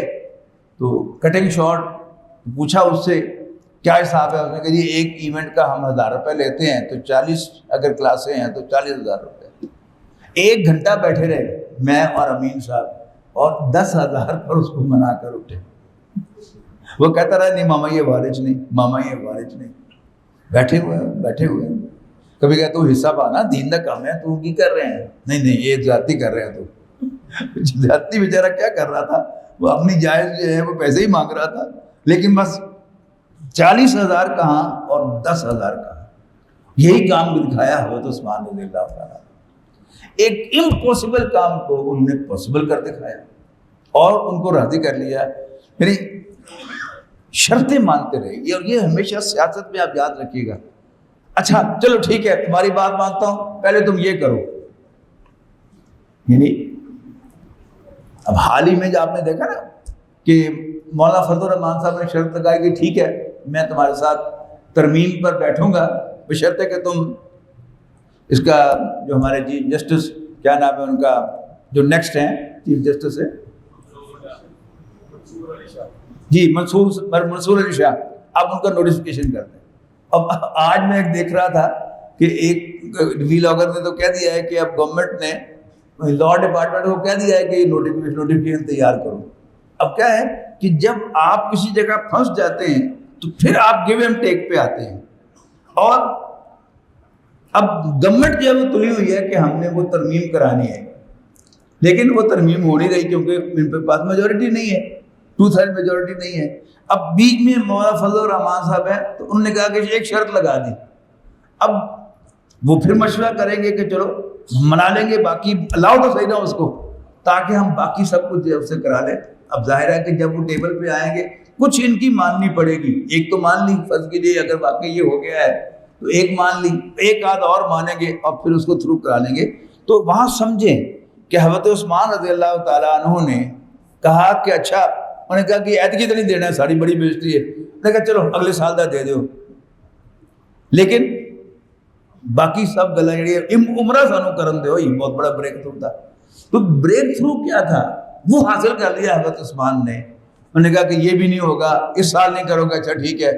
تو کٹنگ شارٹ پوچھا اس سے کیا حساب ہے. اس نے کہا جی ایک ایونٹ کا ہم 1000 روپے لیتے ہیں، تو 40 اگر کلاسیں ہیں تو 40,000 روپے. 1 گھنٹہ بیٹھے رہے میں اور امین صاحب، اور 10,000 پر اس کو منا کر اٹھے. وہ کہتا رہا نہیں ماما یہ وارج نہیں، ماما یہ وارج نہیں. بیٹھے ہوئے کبھی کہتا تو حصہ پانا دین کا کام ہے، تو کی کر رہے ہیں؟ نہیں یہ زیادتی کر رہے ہیں. تو زیادتی بیچارہ کیا کر رہا تھا، وہ اپنی جائز جو ہے وہ پیسے ہی مانگ رہا تھا، لیکن بس 40,000 کہاں اور 10,000 کہاں. یہی کام دکھایا حضرت عثمان رضی اللہ تعالیٰ. ایک امپاسبل کام کو انہوں نے پاسبل کر دکھایا اور ان کو راضی کر لیا. یعنی شرطیں مانتے رہے. اور یہ ہمیشہ سیاست میں آپ یاد رکھیے گا. اچھا چلو ٹھیک ہے تمہاری بات مانتا ہوں، پہلے تم یہ کرو. یعنی اب حال ہی میں جو آپ نے دیکھا نا کہ مولانا فضل الرحمان صاحب نے شرط لگائی کہ ٹھیک ہے میں تمہارے ساتھ ترمیم پر بیٹھوں گا، بشرط ہے کہ تم اس کا جو ہمارے چیف جسٹس کیا نام ہے ان کا جو نیکسٹ ہیں چیف جسٹس ہے جی منصور علی شاہ، آپ ان کا نوٹیفیکیشن کر دیں. اب آج میں ایک دیکھ رہا تھا کہ ایک ویلاگر نے تو کہہ دیا ہے کہ اب گورنمنٹ نے لاء ڈپارٹمنٹ کو کہہ دیا ہے کہ نوٹیفیکیشن تیار کرو. اب کیا ہے کہ جب آپ کسی جگہ پھنس جاتے ہیں تو پھر آپ گیو اینڈ ٹیک پہ آتے ہیں. اور اب گورنمنٹ جو ہے وہ تلی ہوئی ہے کہ ہم نے وہ ترمیم کرانی ہے، لیکن وہ ترمیم ہو نہیں رہی کیونکہ ان کے پاس میجورٹی نہیں ہے، 2/3 میجورٹی نہیں ہے. اب بیچ میں مولانا فضل الرحمان صاحب ہیں تو انہوں نے کہا کہ ایک شرط لگا دی. اب وہ پھر مشورہ کریں گے کہ چلو منا لیں گے، باقی لاؤ تو صحیح نہ اس کو، تاکہ ہم باقی سب کچھ جو سے کرا لیں. اب ظاہر ہے کہ جب وہ ٹیبل پہ آئیں گے کچھ ان کی ماننی پڑے گی. ایک تو مان لی فرض کیجیے اگر واقعی یہ ہو گیا ہے تو ایک مان لی، ایک آدھ اور مانیں گے اور پھر اس کو تھرو کرا لیں گے. تو وہاں سمجھیں کہ حضرت عثمان رضی اللہ تعالیٰ عنہ نے کہا کہ اچھا، انہوں نے کہا کہ ایتکی تو نہیں دینا ہے، ساری بڑی بےزتی ہے. نے کہا چلو اگلے سال دا دے دو. لیکن باقی سب گلا جڑی عمرہ سانو کرن دیو، یہ بہت بڑا بریک تھرو تھا۔ تو بریک تھرو کیا تھا وہ حاصل کر لیا حضرت عثمان نے۔ انہوں نے کہا کہ یہ بھی نہیں ہوگا، اس سال نہیں کرو گے، اچھا ٹھیک ہے،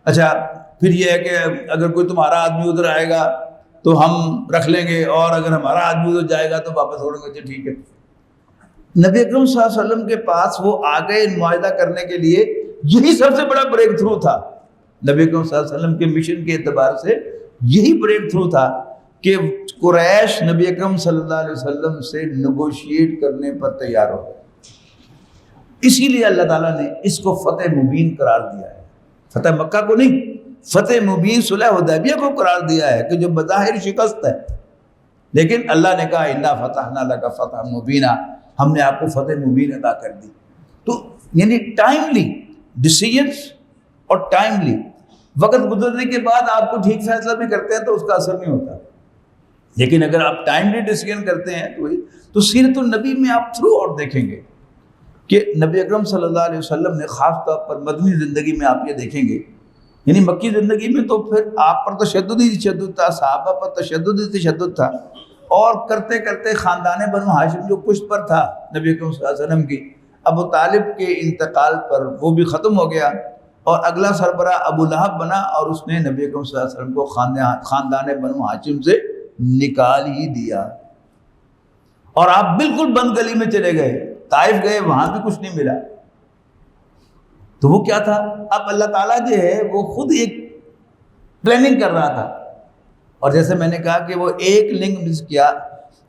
اچھا پھر یہ ہے کہ اگر کوئی تمہارا آدمی ادھر آئے گا تو ہم رکھ لیں گے، اور اگر ہمارا آدمی ادھر جائے گا تو واپس چھوڑیں گے، اچھا ٹھیک ہے۔ نبی اکرم صلی اللہ علیہ وسلم کے پاس وہ آ گئے معاہدہ کرنے کے لیے، یہی سب سے بڑا بریک تھرو تھا نبی اکرم صلی اللہ علیہ وسلم کے مشن کے اعتبار سے۔ یہی بریک تھرو تھا کہ قریش نبی اکرم صلی اللہ علیہ وسلم سے نیگوشیٹ کرنے پر تیار ہو گئے۔ اسی لیے اللہ تعالیٰ نے اس کو فتح مبین قرار دیا ہے، فتح مکہ کو نہیں، فتح مبین صلح حدیبیہ کو قرار دیا ہے کہ جو بظاہر شکست ہے، لیکن اللہ نے کہا انا فتحنا لک فتحا مبینا، ہم نے آپ کو فتح مبین عطا کر دی۔ تو یعنی ٹائملی ڈیسیجنس اور ٹائملی وقت گزرنے کے بعد آپ کو ٹھیک فیصلہ بھی کرتے ہیں تو اس کا اثر نہیں ہوتا، لیکن اگر آپ ٹائملی ڈیسیجن کرتے ہیں تو سیرت النبی میں آپ تھرو آؤٹ دیکھیں گے کہ نبی اکرم صلی اللہ علیہ وسلم نے خاص طور پر مدنی زندگی میں آپ یہ دیکھیں گے، یعنی مکی زندگی میں تو پھر آپ پر تشدد ہی تشدد تھا، صحابہ پر تشدد ہی تشدد تھا، اور کرتے کرتے خاندان بنو ہاشم جو پشت پر تھا نبی اکرم صلی اللہ علیہ وسلم کی، ابو طالب کے انتقال پر وہ بھی ختم ہو گیا، اور اگلا سربراہ ابو لہب بنا، اور اس نے نبی اکرم صلی اللہ علیہ وسلم کو خاندان بنو ہاشم سے نکال ہی دیا، اور آپ بالکل بند گلی میں چلے گئے، طائف گئے، وہاں بھی کچھ نہیں ملا۔ تو وہ کیا تھا؟ اب اللہ تعالیٰ جو ہے وہ خود ایک پلاننگ کر رہا تھا، اور جیسے میں نے کہا کہ وہ ایک لنک مس کیا،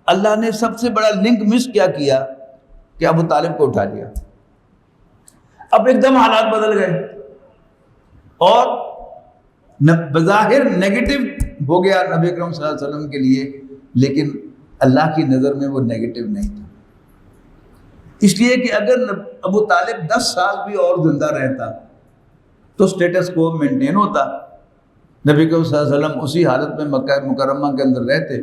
اللہ نے سب سے بڑا لنک مس کیا کہ ابو طالب کو اٹھا لیا۔ اب ایک دم حالات بدل گئے، اور بظاہر نیگیٹو ہو گیا نبی اکرم صلی اللہ علیہ وسلم کے لیے، لیکن اللہ کی نظر میں وہ نیگیٹو نہیں تھا، اس لیے کہ اگر ابو طالب 10 سال بھی اور زندہ رہتا تو سٹیٹس کو مینٹین ہوتا، نبی اکرم صلی اللہ علیہ وسلم اسی حالت میں مکہ مکرمہ کے اندر رہتے،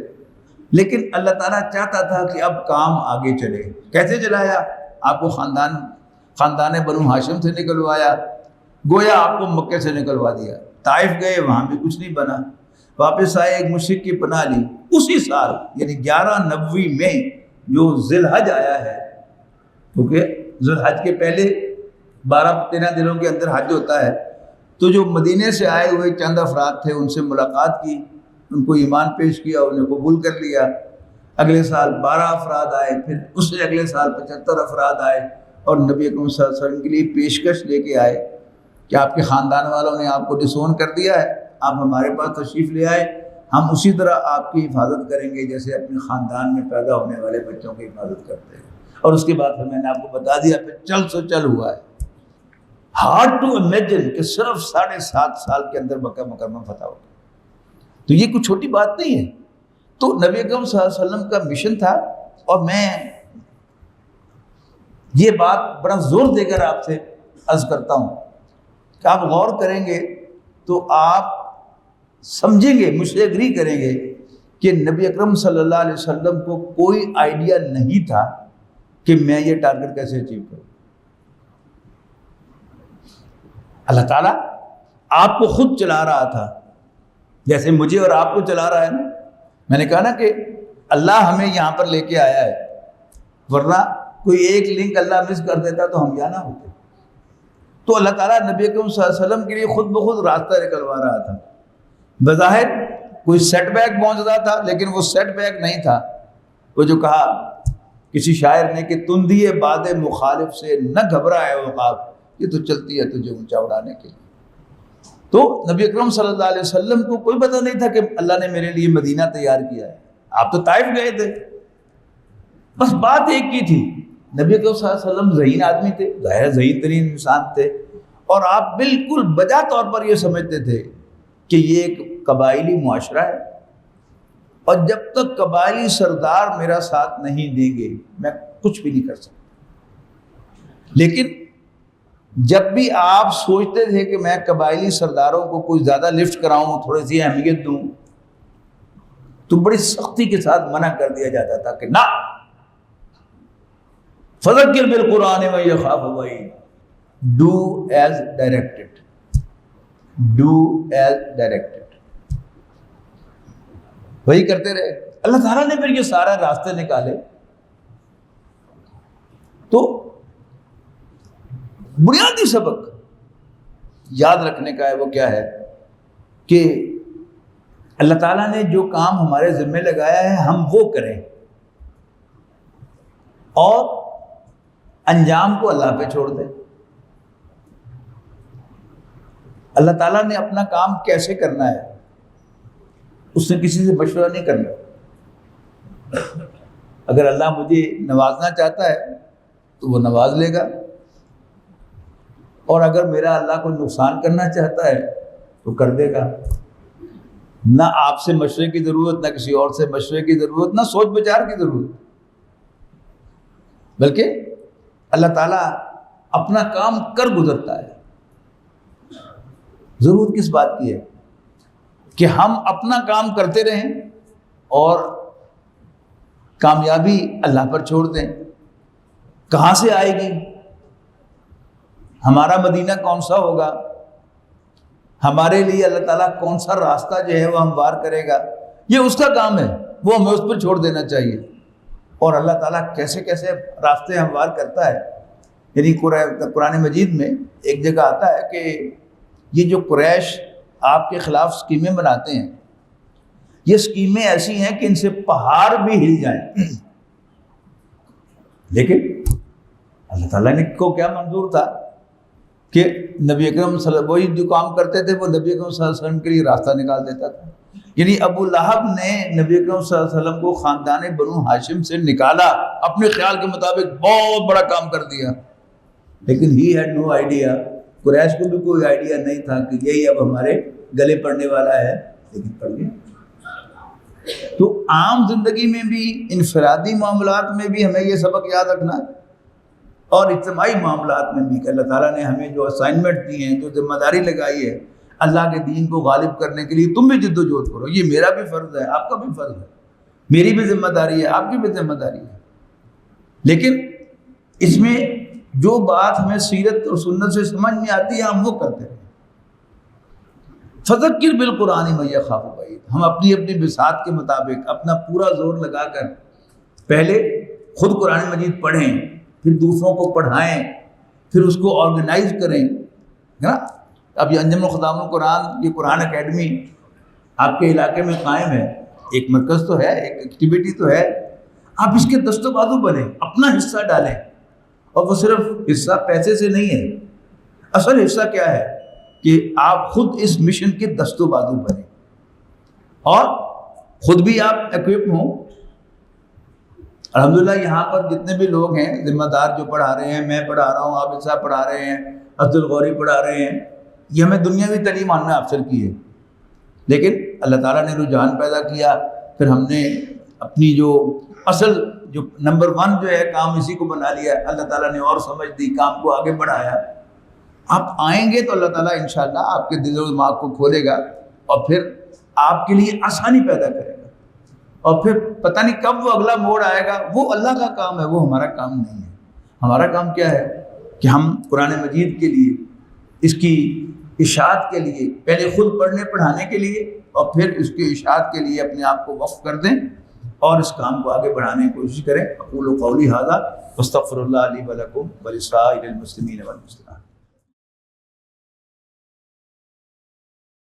لیکن اللہ تعالیٰ چاہتا تھا کہ اب کام آگے چلے۔ کیسے چلایا؟ آپ کو خاندان بنو ہاشم سے نکلوایا، گویا آپ کو مکے سے نکلوا دیا، طائف گئے، وہاں بھی کچھ نہیں بنا، واپس آئے، ایک مشرک کی پناہ لی، اسی سال یعنی 1190 میں جو ذی الحج آیا ہے، کیونکہ ذی الحج کے پہلے 12-13 دنوں کے اندر حج ہوتا ہے، تو جو مدینے سے آئے ہوئے چند افراد تھے ان سے ملاقات کی، ان کو ایمان پیش کیا، انہیں قبول کر لیا۔ اگلے سال 12 افراد آئے، پھر اس سے اگلے سال 75 افراد آئے، اور نبی اکرم صلی اللہ علیہ وسلم کے لیے پیشکش لے کے آئے کہ آپ کے خاندان والوں نے آپ کو ڈسون کر دیا ہے، آپ ہمارے پاس تشریف لے آئے، ہم اسی طرح آپ کی حفاظت کریں گے جیسے اپنے خاندان میں پیدا ہونے والے بچوں کی حفاظت کرتے ہیں۔ اور اس کے بعد میں نے آپ کو بتا دیا پھر چل سو چل ہوا ہے۔ ہارڈ ٹو امیجن کہ صرف 7.5 سال کے اندر مکہ مکرمہ فتح ہو گیا، تو یہ کوئی چھوٹی بات نہیں ہے۔ تو نبی اکرم صلی اللہ علیہ وسلم کا مشن تھا، اور میں یہ بات بڑا زور دے کر آپ سے عرض کرتا ہوں کہ آپ غور کریں گے تو آپ سمجھیں گے، مجھ سے ایگری کریں گے کہ نبی اکرم صلی اللہ علیہ وسلم کو کوئی آئیڈیا نہیں تھا کہ میں یہ ٹارگٹ کیسے اچیو کروں۔ اللہ تعالیٰ آپ کو خود چلا رہا تھا، جیسے مجھے اور آپ کو چلا رہا ہے نا۔ میں نے کہا نا کہ اللہ ہمیں یہاں پر لے کے آیا ہے، ورنہ کوئی ایک لنک اللہ مس کر دیتا تو ہم یہاں نہ ہوتے۔ تو اللہ تعالیٰ نبی اکرم صلی اللہ علیہ وسلم کے لیے خود بخود راستہ نکلوا رہا تھا۔ بظاہر کوئی سیٹ بیک پہنچ رہا تھا، لیکن وہ سیٹ بیک نہیں تھا۔ وہ جو کہا کسی شاعر نے کہ تندی باد مخالف سے نہ گھبرائے عقاب، یہ تو چلتی ہے تجھے اونچا اڑانے کے لیے۔ تو نبی اکرم صلی اللہ علیہ وسلم کو کوئی پتہ نہیں تھا کہ اللہ نے میرے لیے مدینہ تیار کیا ہے۔ آپ تو طائف گئے تھے، بس بات ایک کی تھی، نبی اکرم صلی اللہ علیہ وسلم ذہین آدمی تھے، ظاہر ذہین ترین انسان تھے، اور آپ بالکل بجا طور پر یہ سمجھتے تھے کہ یہ ایک قبائلی معاشرہ ہے، اور جب تک قبائلی سردار میرا ساتھ نہیں دیں گے میں کچھ بھی نہیں کر سکتا۔ لیکن جب بھی آپ سوچتے تھے کہ میں قبائلی سرداروں کو کوئی زیادہ لفٹ کراؤں، تھوڑی سی اہمیت دوں، تو بڑی سختی کے ساتھ منع کر دیا جاتا تھا کہ نہ، فذکر بالقرآن من یخاف وعید، do as directed, do as directed. وہی کرتے رہے. اللہ تعالیٰ نے پھر یہ سارا راستے نکالے. تو بنیادی سبق یاد رکھنے کا ہے وہ کیا ہے کہ اللہ تعالیٰ نے جو کام ہمارے ذمہ لگایا ہے ہم وہ کریں اور انجام کو اللہ پہ چھوڑ دیں. اللہ تعالیٰ نے اپنا کام کیسے کرنا ہے اس نے کسی سے مشورہ نہیں کرنا. اگر اللہ مجھے نوازنا چاہتا ہے تو وہ نواز لے گا، اور اگر میرا اللہ کو نقصان کرنا چاہتا ہے تو کر دے گا. نہ آپ سے مشورے کی ضرورت، نہ کسی اور سے مشورے کی ضرورت، نہ سوچ بچار کی ضرورت، بلکہ اللہ تعالیٰ اپنا کام کر گزرتا ہے. ضرورت کس بات کی ہے کہ ہم اپنا کام کرتے رہیں اور کامیابی اللہ پر چھوڑ دیں. کہاں سے آئے گی؟ ہمارا مدینہ کون سا ہوگا؟ ہمارے لیے اللہ تعالیٰ کون سا راستہ جو ہے وہ ہموار کرے گا؟ یہ اس کا کام ہے، وہ ہمیں اس پر چھوڑ دینا چاہیے. اور اللہ تعالیٰ کیسے کیسے راستے ہموار کرتا ہے. یعنی قرآن مجید میں ایک جگہ آتا ہے کہ یہ جو قریش آپ کے خلاف سکیمیں بناتے ہیں، یہ سکیمیں ایسی ہیں کہ ان سے پہاڑ بھی ہل جائیں. لیکن اللہ تعالیٰ نے کو کیا منظور تھا کہ نبی اکرم صلی اللہ علیہ وسلم وہی جو کام کرتے تھے وہ نبی اکرم صلی اللہ علیہ وسلم کے لیے راستہ نکال دیتا تھا. یعنی ابو لہب نے نبی اکرم صلی اللہ علیہ وسلم کو خاندان بنو ہاشم سے نکالا، اپنے خیال کے مطابق بہت بڑا کام کر دیا. لیکن ہی ہیڈ نو آئیڈیا، قریش کو بھی کوئی آئیڈیا نہیں تھا کہ یہی اب ہمارے گلے پڑنے والا ہے. لیکن پڑ گیا. تو عام زندگی میں بھی، انفرادی معاملات میں بھی ہمیں یہ سبق یاد رکھنا ہے، اور اجتماعی معاملات میں بھی کہ اللہ تعالیٰ نے ہمیں جو اسائنمنٹ دی ہیں، جو ذمہ داری لگائی ہے اللہ کے دین کو غالب کرنے کے لیے، تم بھی جد و جہد کرو. یہ میرا بھی فرض ہے، آپ کا بھی فرض ہے، میری بھی ذمہ داری ہے، آپ کی بھی ذمہ داری ہے. لیکن اس میں جو بات ہمیں سیرت اور سنت سے سمجھ میں آتی ہے ہم وہ کرتے ہیں. فذکر بالقرآن من یخاف وعید. ہم اپنی اپنی بساط کے مطابق اپنا پورا زور لگا کر پہلے خود قرآن مجید پڑھیں، پھر دوسروں کو پڑھائیں، پھر اس کو آرگنائز کریں. ہے نا؟ اب یہ انجم الخدام القرآن، یہ قرآن اکیڈمی آپ کے علاقے میں قائم ہے، ایک مرکز تو ہے، ایک ایکٹیویٹی تو ہے. آپ اس کے دست و بازو بنیں، اپنا حصہ ڈالیں. اور وہ صرف حصہ پیسے سے نہیں ہے، اصل حصہ کیا ہے کہ آپ خود اس مشن کے دست و بازو بنیں اور خود بھی آپ ایکوپ ہوں. الحمدللہ یہاں پر جتنے بھی لوگ ہیں ذمہ دار جو پڑھا رہے ہیں، میں پڑھا رہا ہوں، عابد صاحب پڑھا رہے ہیں، عبد الغوری پڑھا رہے ہیں، یہ ہمیں دنیاوی تعلیم ہم نے حاصل کی ہے. لیکن اللہ تعالیٰ نے رجحان پیدا کیا، پھر ہم نے اپنی جو اصل جو نمبر 1 جو ہے کام اسی کو بنا لیا. اللہ تعالیٰ نے اور سمجھ دی، کام کو آگے بڑھایا. آپ آئیں گے تو اللہ تعالیٰ انشاءاللہ آپ کے دل و دماغ کو کھولے گا اور پھر آپ کے لیے آسانی پیدا کرے گا. اور پھر پتہ نہیں کب وہ اگلا موڑ آئے گا، وہ اللہ کا کام ہے، وہ ہمارا کام نہیں ہے. ہمارا کام کیا ہے کہ ہم قرآن مجید کے لیے، اس کی اشاعت کے لیے، پہلے خود پڑھنے پڑھانے کے لیے اور پھر اس کی اشاعت کے لیے اپنے آپ کو وقف کر دیں اور اس کام کو آگے بڑھانے کی کوشش کریں. اقول قولی ھذا واستغفر اللہ لی ولکم ولسائر المسلمین والمسلمات.